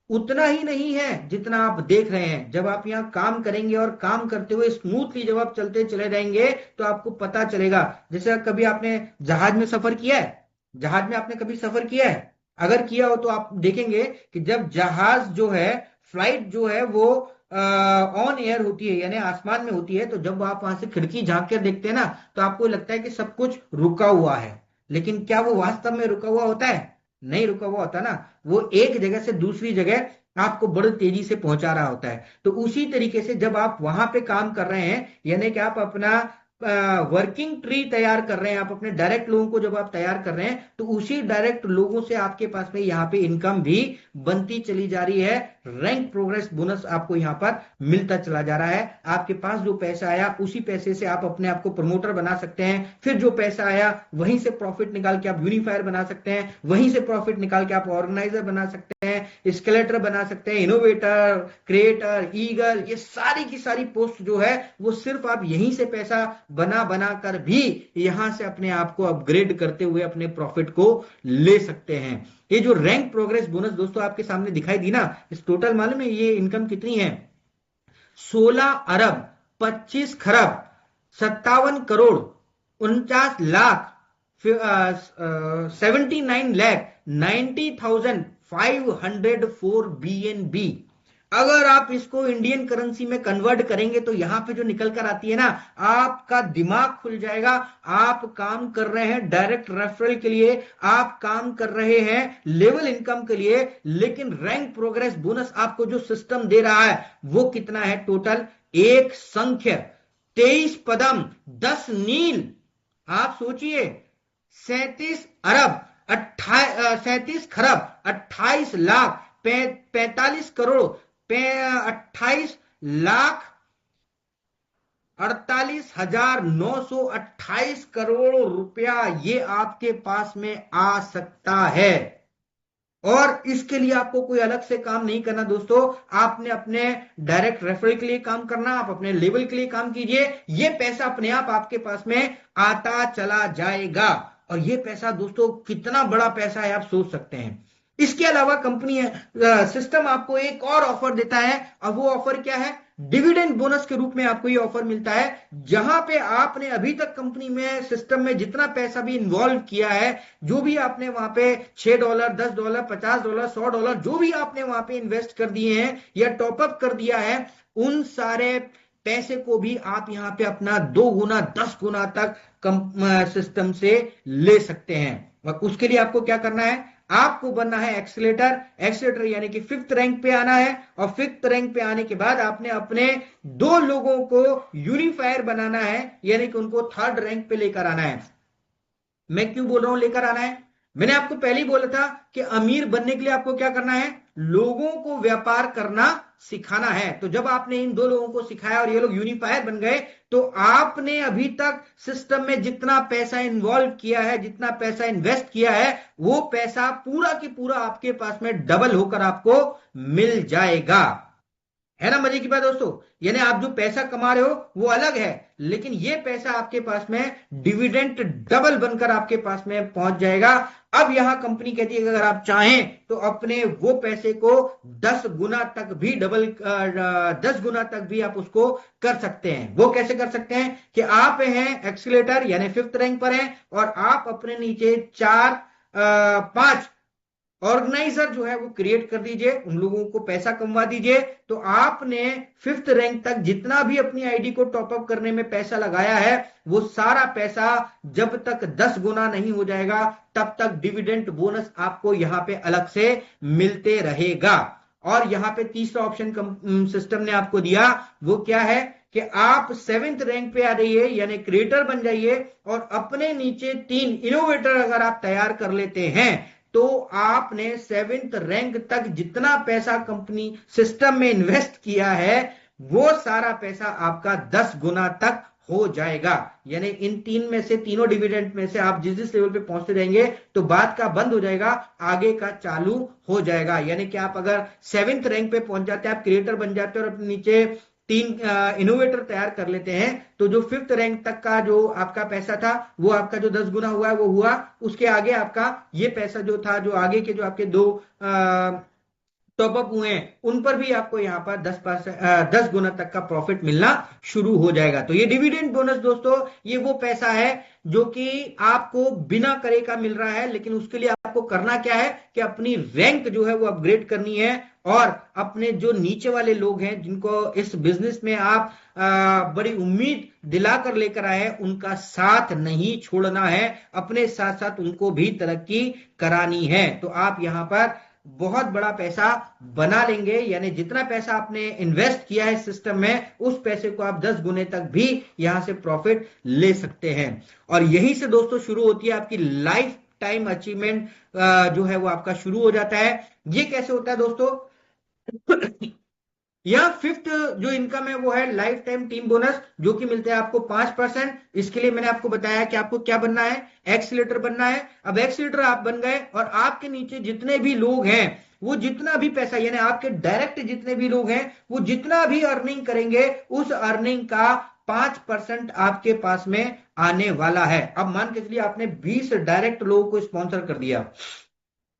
उतना ही नहीं है जितना आप देख रहे हैं। जब आप यहां काम करेंगे और काम करते हुए स्मूथली जब आप चलते चले जाएंगे तो आपको पता चलेगा। जैसे कभी आपने जहाज में सफर किया है, जहाज में आपने कभी सफर किया है, अगर किया हो तो आप देखेंगे कि जब जहाज जो है, फ्लाइट जो है वो ऑन एयर होती है यानी आसमान में होती है, तो जब आप वहां से खिड़की झांक कर देखते हैं ना तो आपको लगता है कि सब कुछ रुका हुआ है। लेकिन क्या वो वास्तव में रुका हुआ होता है? नहीं रुका हुआ होता ना, वो एक जगह से दूसरी जगह आपको बड़ी तेजी से पहुंचा रहा होता है। तो उसी तरीके से जब आप वहां पे काम कर रहे हैं, यानी कि आप अपना वर्किंग ट्री तैयार कर रहे हैं, आप अपने डायरेक्ट लोगों को जब आप तैयार कर रहे हैं तो उसी डायरेक्ट लोगों से आपके पास में यहाँ पे इनकम भी बनती चली जा रही है। रैंक प्रोग्रेस बोनस आपको यहाँ पर मिलता चला जा रहा है। आपके पास जो पैसा आया उसी पैसे से आप अपने आप को प्रमोटर बना सकते हैं, फिर जो पैसा आया वहीं से प्रॉफिट निकाल के आप यूनिफायर बना सकते हैं, वहीं से प्रॉफिट निकाल के आप ऑर्गेनाइजर बना सकते हैं, स्केलेटर बना सकते हैं, इनोवेटर, क्रिएटर, ईगल, ये सारी की सारी पोस्ट जो है वो सिर्फ आप यहीं से पैसा बना बना कर भी यहां से अपने आप को अपग्रेड करते हुए अपने प्रॉफिट को ले सकते हैं। ये जो रैंक प्रोग्रेस बोनस दोस्तों आपके सामने दिखाई दी ना, इस टोटल मालूम है ये इनकम कितनी है? 16 अरब 25 खरब 57 करोड़ 49 लाख 79,90,504 BNB। अगर आप इसको इंडियन करेंसी में कन्वर्ट करेंगे तो यहां पे जो निकल कर आती है ना, आपका दिमाग खुल जाएगा। आप काम कर रहे हैं डायरेक्ट रेफरल के लिए, आप काम कर रहे हैं लेवल इनकम के लिए, लेकिन रैंक प्रोग्रेस बोनस आपको जो सिस्टम दे रहा है वो कितना है? टोटल एक संख्य 23 पदम 10 नील। आप सोचिए 37 अरब 37 खरब 28 लाख 45 करोड़ 28 लाख 48,928 करोड़ रुपया ये आपके पास में आ सकता है। और इसके लिए आपको कोई अलग से काम नहीं करना दोस्तों, आपने अपने डायरेक्ट रेफरल के लिए काम करना, आप अपने लेवल के लिए काम कीजिए, ये पैसा अपने आप आपके पास में आता चला जाएगा। और ये पैसा दोस्तों कितना बड़ा पैसा है आप सोच सकते हैं। इसके अलावा कंपनी सिस्टम आपको एक और ऑफर देता है, और वो ऑफर क्या है? डिविडेंड बोनस के रूप में आपको ये ऑफर मिलता है, जहां पे आपने अभी तक कंपनी में सिस्टम में जितना पैसा भी इन्वॉल्व किया है, जो भी आपने वहां पे $6 $10 $50 $100 जो भी आपने वहां पे इन्वेस्ट कर दिए हैं या टॉपअप कर दिया है, उन सारे पैसे को भी आप यहां पे अपना 2 गुना 10 गुना तक सिस्टम से ले सकते हैं। और उसके लिए आपको क्या करना है? आपको बनना है एक्सीलेटर। एक्सीलेटर यानी कि 5th रैंक पे आना है, और 5th रैंक पे आने के बाद आपने अपने 2 लोगों को यूनिफायर बनाना है, यानी कि उनको 3rd रैंक पे लेकर आना है। मैं क्यों बोल रहा हूं लेकर आना है? मैंने आपको पहले ही बोला था कि अमीर बनने के लिए आपको क्या करना है? लोगों को व्यापार करना सिखाना है। तो जब आपने इन 2 लोगों को सिखाया और ये लोग यूनिफायर बन गए, तो आपने अभी तक सिस्टम में जितना पैसा इन्वॉल्व किया है, जितना पैसा इन्वेस्ट किया है, वो पैसा पूरा की पूरा आपके पास में डबल होकर आपको मिल जाएगा। है ना मजे की बात दोस्तों? यानी आप जो पैसा कमा रहे हो वो अलग है, लेकिन ये पैसा आपके पास में डिविडेंड डबल बनकर आपके पास में पहुंच जाएगा। अब यहां कंपनी कहती है कि अगर आप चाहें तो अपने वो पैसे को 10 गुना तक भी 10 गुना तक भी आप उसको कर सकते हैं। वो कैसे कर सकते हैं? कि आप हैं एक्सीलेटर यानी 5th रैंक पर हैं, और आप अपने नीचे 4-5 ऑर्गेनाइजर जो है वो क्रिएट कर दीजिए, उन लोगों को पैसा कमवा दीजिए। तो आपने 5th रैंक तक जितना भी अपनी आईडी को टॉपअप करने में पैसा लगाया है, वो सारा पैसा जब तक 10 गुना नहीं हो जाएगा तब तक डिविडेंड बोनस आपको यहां पे अलग से मिलते रहेगा। और यहां पे तीसरा ऑप्शन सिस्टम ने आपको दिया, वो क्या है? कि आप 7th रैंक पे आ रहिए यानी क्रिएटर बन जाइए और अपने नीचे 3 इनोवेटर अगर आप तैयार कर लेते हैं तो आपने 7th रैंक तक जितना पैसा कंपनी सिस्टम में इन्वेस्ट किया है वो सारा पैसा आपका 10 गुना तक हो जाएगा। यानी इन तीन में से तीनों डिविडेंड में से आप जिस जिस लेवल पे पहुंचते जाएंगे तो बात का बंद हो जाएगा, आगे का चालू हो जाएगा। यानी कि आप अगर 7th रैंक पे पहुंच जाते हैं, आप क्रिएटर बन जाते हैं और अपने नीचे 3 इनोवेटर तैयार कर लेते हैं तो जो 5th रैंक तक का जो आपका पैसा था वो आपका जो 10 गुना हुआ है वो हुआ। उसके आगे आपका ये पैसा जो था, जो आगे के जो आपके 2 टॉपअप हुए हैं उन पर भी आपको यहां पर 10 गुना तक का प्रॉफिट मिलना शुरू हो जाएगा। तो ये डिविडेंड बोनस दोस्तों ये वो पैसा है जो कि आपको बिना करे का मिल रहा है, लेकिन उसके लिए आपको करना क्या है कि अपनी रैंक जो है वो अपग्रेड करनी है और अपने जो नीचे वाले लोग हैं जिनको इस बिजनेस में आप बड़ी उम्मीद दिलाकर लेकर आए हैं उनका साथ नहीं छोड़ना है, अपने साथ साथ उनको भी तरक्की करानी है। तो आप यहां पर बहुत बड़ा पैसा बना लेंगे, यानी जितना पैसा आपने इन्वेस्ट किया है सिस्टम में उस पैसे को आप 10 गुने तक भी यहां से प्रॉफिट ले सकते हैं। और यहीं से दोस्तों शुरू होती है आपकी लाइफ टाइम अचीवमेंट, जो है वो आपका शुरू हो जाता है। ये कैसे होता है दोस्तों? यह 5th जो इनकम है वो है लाइफ टाइम टीम बोनस, जो कि मिलते हैं आपको 5%। इसके लिए मैंने आपको बताया कि आपको क्या बनना है, एक्सीलेटर बनना है। अब एक्सीलेटर आप बन गए और आपके नीचे जितने भी लोग हैं वो जितना भी पैसा, यानी आपके डायरेक्ट जितने भी लोग हैं वो जितना भी अर्निंग करेंगे उस अर्निंग का 5% आपके पास में आने वाला है। अब मान के चलिए आपने 20 डायरेक्ट लोगों को स्पॉन्सर कर दिया।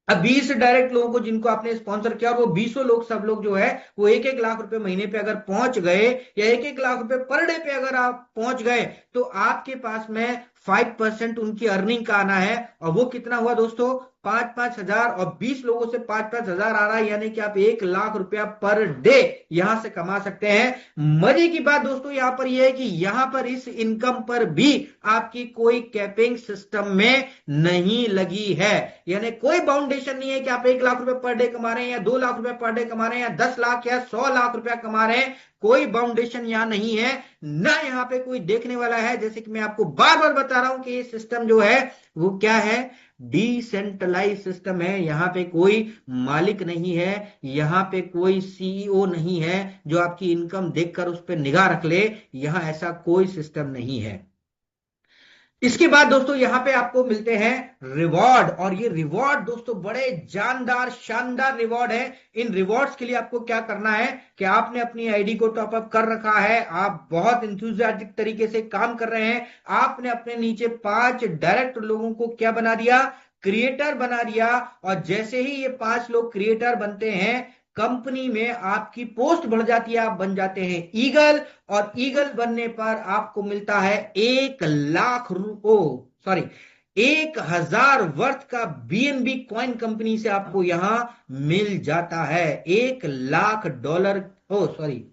अब 20 डायरेक्ट लोगों को जिनको आपने स्पॉन्सर किया और वो 20 लोग सब लोग जो है वो 1-1 लाख रुपए महीने पे अगर पहुंच गए या 1-1 लाख रुपए पर डे पे अगर आप पहुंच गए तो आपके पास में 5% उनकी अर्निंग का आना है। और वो कितना हुआ दोस्तों? 5-5 हजार, और 20 लोगों से 5-5 हजार आ रहा है, यानी कि आप 1 लाख रुपया पर डे यहां से कमा सकते हैं। मजे की बात दोस्तों यहां पर यह है कि यहां पर इस इनकम पर भी आपकी कोई कैपिंग सिस्टम में नहीं लगी है, यानी कोई बाउंडेशन नहीं है कि आप 1 लाख रुपए पर डे कमा रहे हैं या 2 लाख रुपए पर डे कमा रहे हैं या 10 लाख या 100 लाख रुपया कमा रहे हैं। कोई बाउंडेशन यहां नहीं है, ना यहां पे कोई देखने वाला है। जैसे कि मैं आपको बार बार बता रहा हूं कि ये सिस्टम जो है वो क्या है, डिसेंट्रलाइज सिस्टम है। यहां पे कोई मालिक नहीं है, यहां पे कोई सीईओ नहीं है जो आपकी इनकम देखकर उस पर निगाह रख ले। यहां ऐसा कोई सिस्टम नहीं है। इसके बाद दोस्तों यहां पे आपको मिलते हैं रिवॉर्ड, और ये रिवॉर्ड दोस्तों बड़े जानदार शानदार रिवॉर्ड है। इन रिवॉर्ड्स के लिए आपको क्या करना है कि आपने अपनी आईडी को टॉपअप कर रखा है, आप बहुत इंथुजियास्टिक तरीके से काम कर रहे हैं, आपने अपने नीचे 5 डायरेक्ट लोगों को क्या बना दिया, क्रिएटर बना दिया। और जैसे ही ये 5 लोग क्रिएटर बनते हैं कंपनी में आपकी पोस्ट बढ़ जाती है, आप बन जाते हैं ईगल, और ईगल बनने पर आपको मिलता है 1 लाख सॉरी 1000 वर्थ का बीएनबी कॉइन कंपनी से आपको यहां मिल जाता है। $1 लाख, सॉरी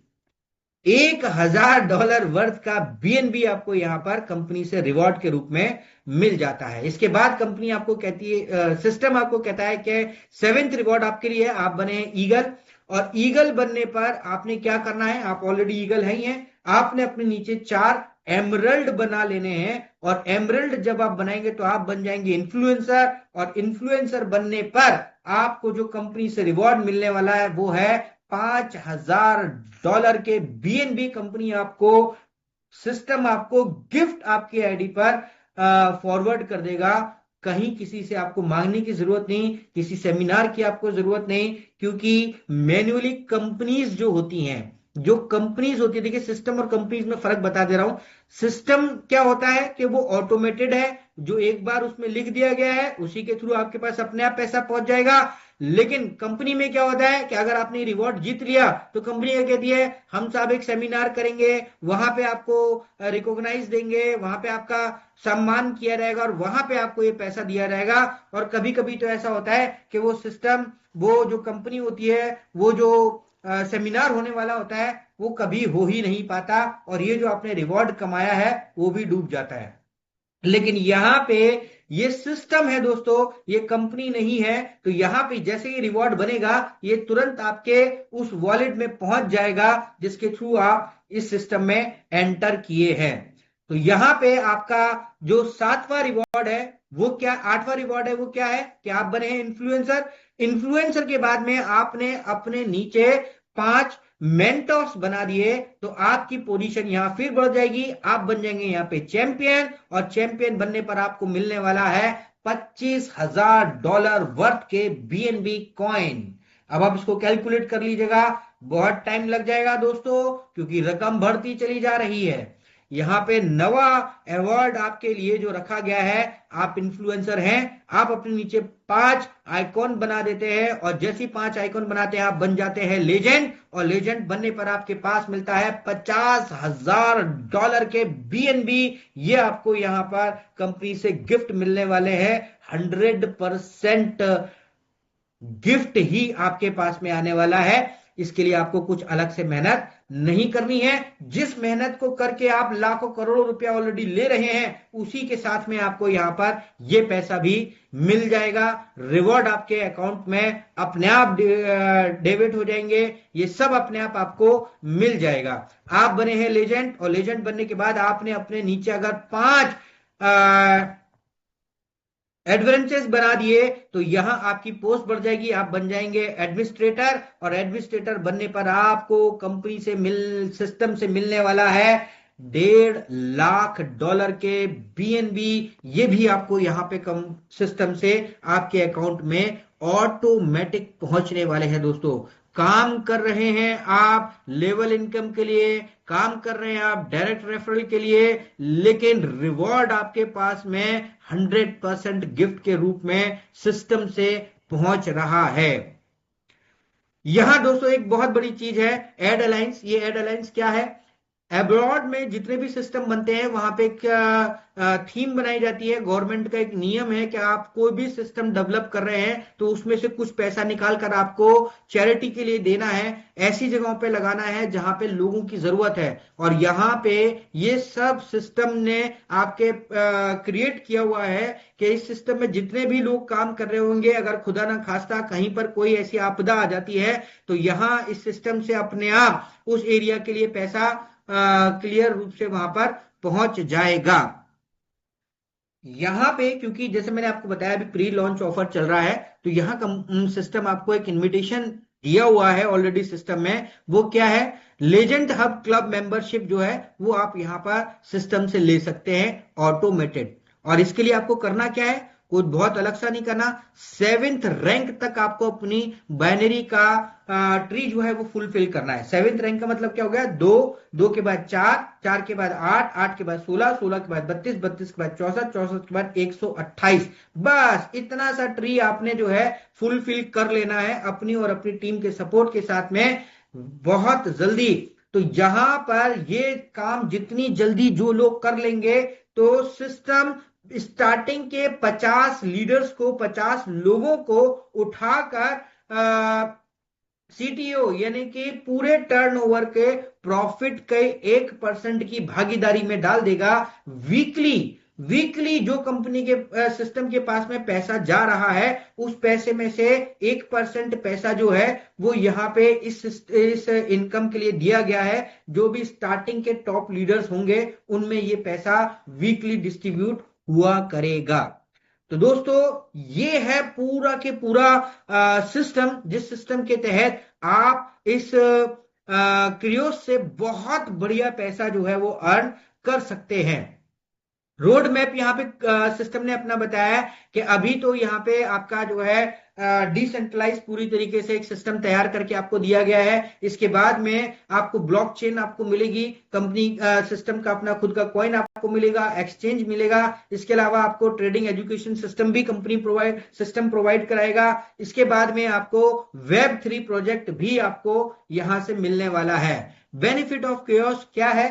$1000 वर्थ का बीएनबी आपको यहां पर कंपनी से रिवॉर्ड के रूप में मिल जाता है। इसके बाद कंपनी आपको कहती है, सिस्टम आपको कहता है कि 7th रिवॉर्ड आपके लिए, आप बने ईगल, और ईगल बनने पर आपने क्या करना है, आप ऑलरेडी ईगल है ही हैं, आपने अपने नीचे 4 एमरल्ड बना लेने हैं। और एमरल्ड जब आप बनाएंगे तो आप बन जाएंगे इन्फ्लुएंसर, और इन्फ्लुएंसर बनने पर आपको जो कंपनी से रिवॉर्ड मिलने वाला है वो है $5000 के बीएनबी कंपनी आपको, सिस्टम आपको गिफ्ट आपकी आईडी पर फॉरवर्ड कर देगा। कहीं किसी से आपको मांगने की जरूरत नहीं, किसी सेमिनार की आपको जरूरत नहीं, क्योंकि मैन्युअली कंपनीज जो होती हैं, देखिए सिस्टम और कंपनीज में फर्क बता दे रहा हूं। सिस्टम क्या होता है कि वो ऑटोमेटेड है, जो एक बार उसमें लिख दिया गया है उसी के थ्रू आपके पास अपने आप पैसा पहुंच जाएगा। लेकिन कंपनी में क्या होता है कि अगर आपने रिवॉर्ड जीत लिया तो कंपनी क्या कहती है, हम साहब एक सेमिनार करेंगे, वहां पे आपको रिकॉग्नाइज देंगे, वहां पे आपका सम्मान किया जाएगा और वहां पे आपको ये पैसा दिया जाएगा। और कभी कभी तो ऐसा होता है कि वो सिस्टम, वो जो कंपनी होती है, वो जो सेमिनार होने वाला होता है वो कभी हो ही नहीं पाता, और ये जो आपने रिवॉर्ड कमाया है वो भी डूब जाता है। लेकिन यहां पे ये सिस्टम है दोस्तों, ये कंपनी नहीं है। तो यहां पे जैसे ही रिवॉर्ड बनेगा ये तुरंत आपके उस वॉलेट में पहुंच जाएगा जिसके थ्रू आप इस सिस्टम में एंटर किए हैं। तो यहां पे आपका जो 7वां रिवॉर्ड है वो क्या, 8वां रिवॉर्ड है वो क्या है कि आप बने हैं इन्फ्लुएंसर। इन्फ्लुएंसर के बाद में आपने अपने नीचे 5 मेंटोर्स बना दिए, तो आपकी पोजीशन यहां फिर बढ़ जाएगी, आप बन जाएंगे यहां पे चैंपियन, और चैंपियन बनने पर आपको मिलने वाला है $25,000 वर्थ के BNB कॉइन। अब आप इसको कैलकुलेट कर लीजिएगा, बहुत टाइम लग जाएगा दोस्तों, क्योंकि रकम बढ़ती चली जा रही है। यहां पे नवा अवार्ड आपके लिए जो रखा गया है, आप इन्फ्लुएंसर हैं, आप अपने नीचे 5 आइकॉन बना देते हैं, और जैसी 5 आइकॉन बनाते हैं आप बन जाते हैं लेजेंड, और लेजेंड बनने पर आपके पास मिलता है $50,000 के BNB। ये आपको यहां पर कंपनी से गिफ्ट मिलने वाले हैं। 100% गिफ्ट ही आपके पास में आने वाला है। इसके लिए आपको कुछ अलग से मेहनत नहीं करनी है। जिस मेहनत को करके आप लाखों करोड़ों रुपया ऑलरेडी ले रहे हैं, उसी के साथ में आपको यहां पर यह पैसा भी मिल जाएगा। रिवॉर्ड आपके अकाउंट में अपने आप डेबिट हो जाएंगे, ये सब अपने आप आपको मिल जाएगा। आप बने हैं लेजेंड, और लेजेंड बनने के बाद आपने अपने नीचे अगर 5 एडवेंचर्स बना दिए, तो यहां आपकी पोस्ट बढ़ जाएगी, आप बन जाएंगे एडमिनिस्ट्रेटर, और एडमिनिस्ट्रेटर बनने पर आपको कंपनी से सिस्टम से मिलने वाला है $1.5 लाख के BNB। ये भी आपको यहां पे कम सिस्टम से आपके अकाउंट में ऑटोमेटिक पहुंचने वाले हैं दोस्तों। काम कर रहे हैं आप लेवल इनकम के लिए, काम कर रहे हैं आप डायरेक्ट रेफरल के लिए, लेकिन रिवॉर्ड आपके पास में 100% गिफ्ट के रूप में सिस्टम से पहुंच रहा है। यहां दोस्तों एक बहुत बड़ी चीज है, एड अलायंस। ये एड अलायंस क्या है? अब्रॉड में जितने भी सिस्टम बनते हैं वहां पे एक थीम बनाई जाती है। गवर्नमेंट का एक नियम है कि आप कोई भी सिस्टम डेवलप कर रहे हैं तो उसमें से कुछ पैसा निकाल कर आपको चैरिटी के लिए देना है, ऐसी जगहों पे लगाना है जहां पे लोगों की जरूरत है। और यहां पे ये सब सिस्टम ने आपके क्रिएट किया हुआ है कि इस सिस्टम में जितने भी लोग काम कर रहे होंगे, अगर खुदा ना खास्ता कहीं पर कोई ऐसी आपदा आ जाती है, तो यहां इस सिस्टम से अपने आप उस एरिया के लिए पैसा क्लियर रूप से वहां पर पहुंच जाएगा। यहां पे क्योंकि जैसे मैंने आपको बताया अभी प्री लॉन्च ऑफर चल रहा है, तो यहां सिस्टम आपको एक इनविटेशन दिया हुआ है ऑलरेडी सिस्टम में। वो क्या है? लेजेंड हब क्लब मेंबरशिप जो है वो आप यहां पर सिस्टम से ले सकते हैं ऑटोमेटेड। और इसके लिए आपको करना क्या है? कुछ बहुत अलग सा नहीं करना। 7th रैंक तक आपको अपनी बाइनरी का ट्री जो है वो फुलफिल करना है। 7th रैंक का मतलब क्या हो गया? 2, 2 के बाद 4, 4 के बाद 8, 8 के बाद 16, 16 के बाद 32, 32 के बाद 64, 64 के बाद 128। बस इतना सा ट्री आपने जो है फुलफिल कर लेना है अपनी और अपनी टीम के सपोर्ट के साथ में बहुत जल्दी। तो यहां पर ये काम जितनी जल्दी जो लोग कर लेंगे, तो सिस्टम स्टार्टिंग के 50 लीडर्स को, 50 लोगों को उठाकर CTO यानी कि पूरे टर्नओवर के प्रॉफिट के 1% की भागीदारी में डाल देगा। वीकली वीकली जो कंपनी के सिस्टम के पास में पैसा जा रहा है, उस पैसे में से 1% पैसा जो है वो यहां पे इस इनकम के लिए दिया गया है। जो भी स्टार्टिंग के टॉप लीडर्स होंगे उनमें ये पैसा वीकली डिस्ट्रीब्यूट हुआ करेगा। तो दोस्तों ये है पूरा के पूरा सिस्टम, जिस सिस्टम के तहत आप इस क्रियोस से बहुत बढ़िया पैसा जो है वो अर्न कर सकते हैं। रोड मैप यहाँ पे सिस्टम ने अपना बताया है कि अभी तो यहाँ पे आपका जो है डिसेंट्रलाइज पूरी तरीके से एक सिस्टम तैयार करके आपको दिया गया है। इसके बाद में आपको ब्लॉकचेन आपको मिलेगी, कंपनी सिस्टम का अपना खुद का कॉइन आपको मिलेगा, एक्सचेंज मिलेगा। इसके अलावा आपको ट्रेडिंग एजुकेशन सिस्टम भी कंपनी प्रोवाइड कराएगा। इसके बाद में आपको Web3 प्रोजेक्ट भी आपको यहां से मिलने वाला है। बेनिफिट ऑफ केओस क्या है?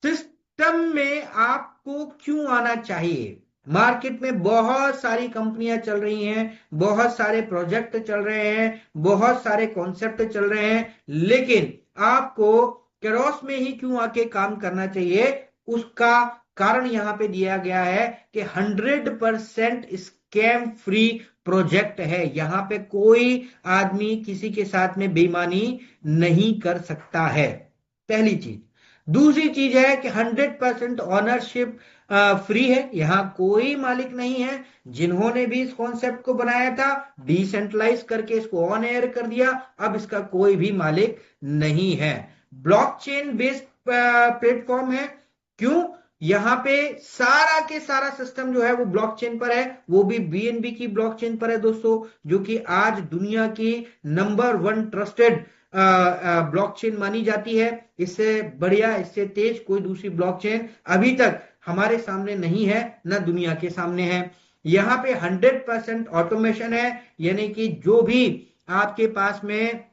सिस्टम में आपको क्यों आना चाहिए? मार्केट में बहुत सारी कंपनियां चल रही हैं, बहुत सारे प्रोजेक्ट चल रहे हैं, बहुत सारे कॉन्सेप्ट चल रहे हैं, लेकिन आपको केरोस में ही क्यों आके काम करना चाहिए? उसका कारण यहां पे दिया गया है कि 100% स्कैम फ्री प्रोजेक्ट है। यहां पे कोई आदमी किसी के साथ में बेईमानी नहीं कर सकता है, पहली चीज। दूसरी चीज है कि 100% ऑनरशिप फ्री है, यहां कोई मालिक नहीं है। जिन्होंने भी इस कॉन्सेप्ट को बनाया था, डिसेंट्रलाइज करके इसको ऑन एयर कर दिया, अब इसका कोई भी मालिक नहीं है। ब्लॉकचेन बेस्ड प्लेटफॉर्म है। क्यों? यहां पे सारा के सारा सिस्टम जो है वो ब्लॉकचेन पर है, वो भी बीएनबी की ब्लॉकचेन पर है दोस्तों, जो कि आज दुनिया की नंबर 1 ट्रस्टेड ब्लॉकचेन मानी जाती है। इससे बढ़िया, इससे तेज कोई दूसरी ब्लॉकचेन अभी तक हमारे सामने नहीं है, ना दुनिया के सामने है। यहां पे 100% ऑटोमेशन है, यानी कि जो भी आपके पास में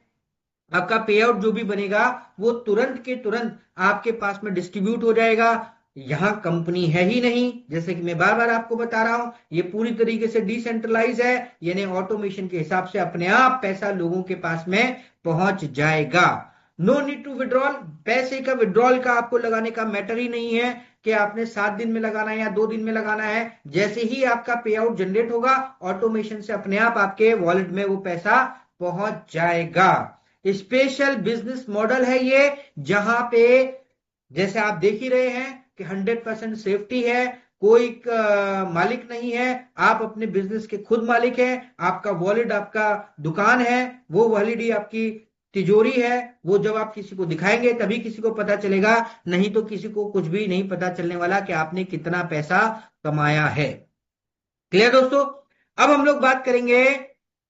आपका पे आउट जो भी बनेगा वो तुरंत के तुरंत आपके पास में डिस्ट्रीब्यूट हो जाएगा। यहां कंपनी है ही नहीं, जैसे कि मैं बार बार आपको बता रहा हूं, ये पूरी तरीके से डिसेंट्रलाइज है, यानी ऑटोमेशन के हिसाब से अपने आप पैसा लोगों के पास में पहुंच जाएगा। नो नीड टू विड्रॉल, पैसे का विड्रॉल का आपको लगाने का मैटर ही नहीं है कि आपने 7 दिन में लगाना है या 2 दिन में लगाना है। जैसे ही आपका पे आउट जनरेट होगा, ऑटोमेशन से अपने आप आपके वॉलेट में वो पैसा पहुंच जाएगा। स्पेशल बिजनेस मॉडल है ये, जहां पे जैसे आप देख ही रहे हैं कि 100% सेफ्टी है, कोई मालिक नहीं है, आप अपने बिजनेस के खुद मालिक हैं। आपका वॉलेट आपका दुकान है, वो वॉलेट ही आपकी तिजोरी है। वो जब आप किसी को दिखाएंगे तभी किसी को पता चलेगा, नहीं तो किसी को कुछ भी नहीं पता चलने वाला कि आपने कितना पैसा कमाया है। क्लियर दोस्तों? अब हम लोग बात करेंगे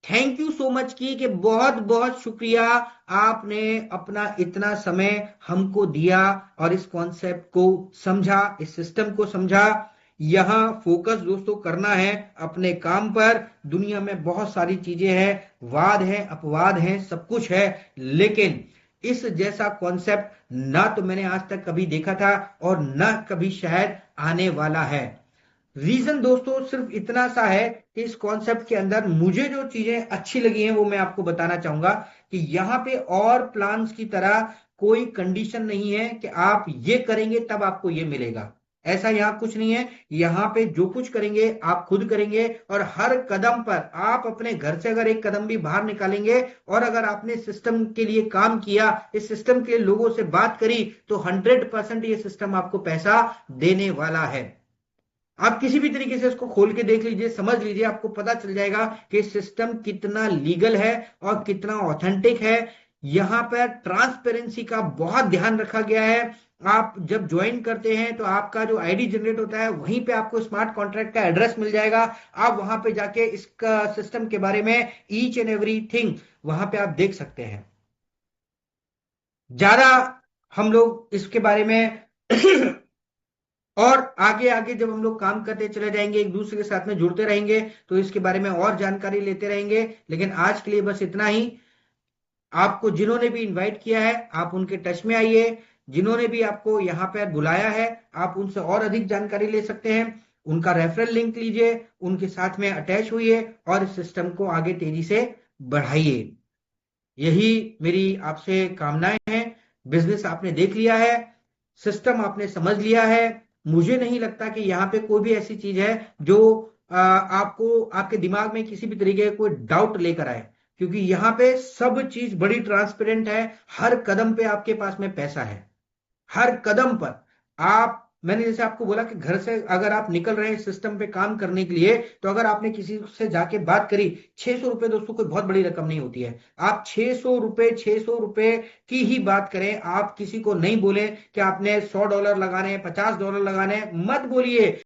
थैंक यू सो मच की, कि बहुत बहुत शुक्रिया, आपने अपना इतना समय हमको दिया और इस कॉन्सेप्ट को समझा, इस सिस्टम को समझा। यहां फोकस दोस्तों करना है अपने काम पर। दुनिया में बहुत सारी चीजें हैं, वाद है, अपवाद है, सब कुछ है, लेकिन इस जैसा कॉन्सेप्ट ना तो मैंने आज तक कभी देखा था और ना कभी शायद आने वाला है। रीजन दोस्तों सिर्फ इतना सा है कि इस कॉन्सेप्ट के अंदर मुझे जो चीजें अच्छी लगी हैं वो मैं आपको बताना चाहूंगा, कि यहां पे और प्लान्स की तरह कोई कंडीशन नहीं है कि आप ये करेंगे तब आपको ये मिलेगा। ऐसा यहां कुछ नहीं है। यहां पे जो कुछ करेंगे आप खुद करेंगे, और हर कदम पर आप अपने घर से अगर एक कदम भी बाहर निकालेंगे और अगर आपने सिस्टम के लिए काम किया, इस सिस्टम के लोगों से बात करी, तो 100% ये सिस्टम आपको पैसा देने वाला है। आप किसी भी तरीके से इसको खोल के देख लीजिए, समझ लीजिए, आपको पता चल जाएगा कि सिस्टम कितना लीगल है और कितना ऑथेंटिक है। यहां पर ट्रांसपेरेंसी का बहुत ध्यान रखा गया है। आप जब ज्वाइन करते हैं तो आपका जो आईडी जनरेट होता है, वहीं पे आपको स्मार्ट कॉन्ट्रैक्ट का एड्रेस मिल जाएगा। आप वहां पे जाके इसका सिस्टम के बारे में ईच एंड एवरीथिंग वहां पे आप देख सकते हैं। ज्यादा हम लोग इसके बारे में और आगे आगे जब हम लोग काम करते चले जाएंगे, एक दूसरे के साथ में जुड़ते रहेंगे, तो इसके बारे में और जानकारी लेते रहेंगे। लेकिन आज के लिए बस इतना ही। आपको जिन्होंने भी इनवाइट किया है, आप उनके टच में आइए। जिन्होंने भी आपको यहाँ पर बुलाया है, आप उनसे और अधिक जानकारी ले सकते हैं। उनका रेफरल लिंक लीजिए, उनके साथ में अटैच हुई और इस सिस्टम को आगे तेजी से बढ़ाइए। यही मेरी आपसे कामनाएं हैं। बिजनेस आपने देख लिया है, सिस्टम आपने समझ लिया है। मुझे नहीं लगता कि यहाँ पे कोई भी ऐसी चीज है जो आपको आपके दिमाग में किसी भी तरीके का कोई डाउट लेकर आए, क्योंकि यहाँ पे सब चीज बड़ी ट्रांसपेरेंट है। हर कदम पे आपके पास में पैसा है, हर कदम पर। आप, मैंने जैसे आपको बोला कि घर से अगर आप निकल रहे हैं सिस्टम पे काम करने के लिए, तो अगर आपने किसी से जाके बात करी, 600 रुपए दोस्तों कोई बहुत बड़ी रकम नहीं होती है। आप 600 रुपए की ही बात करें। आप किसी को नहीं बोले कि आपने $100 लगाने हैं, $50 लगाने हैं, मत बोलिए।